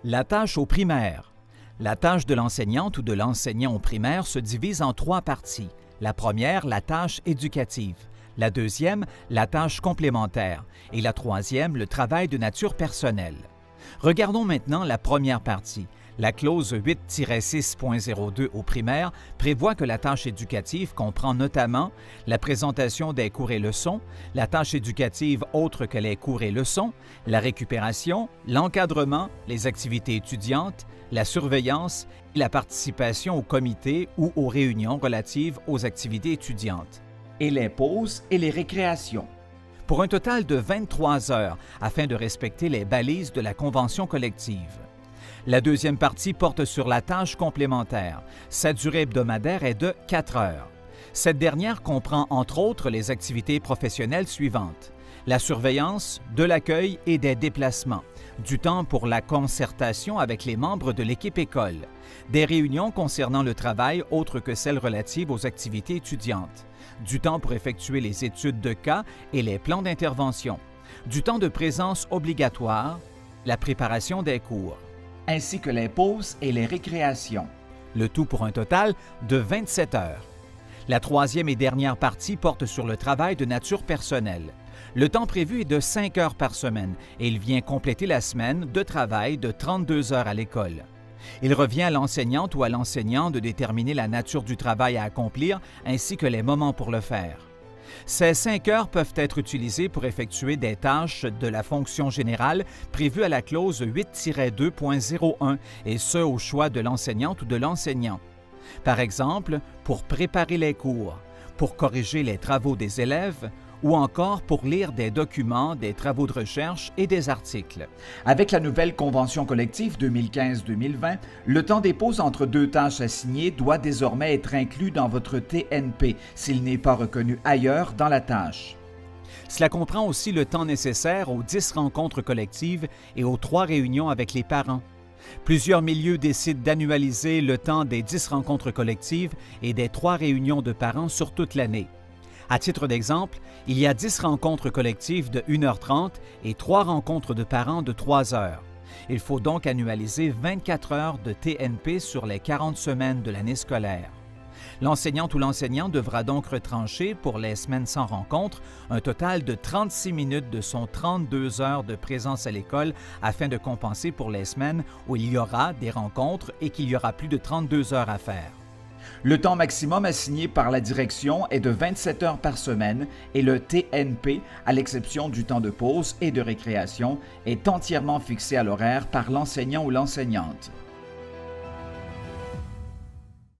La tâche au primaire. La tâche de l'enseignante ou de l'enseignant au primaire se divise en 3 parties. La première, la tâche éducative. La deuxième, la tâche complémentaire. Et la troisième, le travail de nature personnelle. Regardons maintenant la première partie. La clause 8-6.02 au primaire prévoit que la tâche éducative comprend notamment la présentation des cours et leçons, la tâche éducative autre que les cours et leçons, la récupération, l'encadrement, les activités étudiantes, la surveillance et la participation au comité ou aux réunions relatives aux activités étudiantes. Et les pauses et les récréations. Pour un total de 23 heures afin de respecter les balises de la convention collective. La deuxième partie porte sur la tâche complémentaire. Sa durée hebdomadaire est de 4 heures. Cette dernière comprend entre autres les activités professionnelles suivantes: la surveillance, de l'accueil et des déplacements, du temps pour la concertation avec les membres de l'équipe école, des réunions concernant le travail autres que celles relatives aux activités étudiantes, du temps pour effectuer les études de cas et les plans d'intervention, du temps de présence obligatoire, la préparation des cours, ainsi que les pauses et les récréations. Le tout pour un total de 27 heures. La troisième et dernière partie porte sur le travail de nature personnelle. Le temps prévu est de 5 heures par semaine et il vient compléter la semaine de travail de 32 heures à l'école. Il revient à l'enseignante ou à l'enseignant de déterminer la nature du travail à accomplir ainsi que les moments pour le faire. Ces 5 heures peuvent être utilisées pour effectuer des tâches de la fonction générale prévues à la clause 8-2.01 et ce au choix de l'enseignante ou de l'enseignant. Par exemple, pour préparer les cours, pour corriger les travaux des élèves ou encore pour lire des documents, des travaux de recherche et des articles. Avec la nouvelle convention collective 2015-2020, le temps des pauses entre 2 tâches assignées doit désormais être inclus dans votre TNP s'il n'est pas reconnu ailleurs dans la tâche. Cela comprend aussi le temps nécessaire aux 10 rencontres collectives et aux 3 réunions avec les parents. Plusieurs milieux décident d'annualiser le temps des 10 rencontres collectives et des 3 réunions de parents sur toute l'année. À titre d'exemple, il y a 10 rencontres collectives de 1h30 et 3 rencontres de parents de 3 heures. Il faut donc annualiser 24 heures de TNP sur les 40 semaines de l'année scolaire. L'enseignante ou l'enseignant devra donc retrancher pour les semaines sans rencontre un total de 36 minutes de son 32 heures de présence à l'école afin de compenser pour les semaines où il y aura des rencontres et qu'il y aura plus de 32 heures à faire. Le temps maximum assigné par la direction est de 27 heures par semaine et le TNP, à l'exception du temps de pause et de récréation, est entièrement fixé à l'horaire par l'enseignant ou l'enseignante.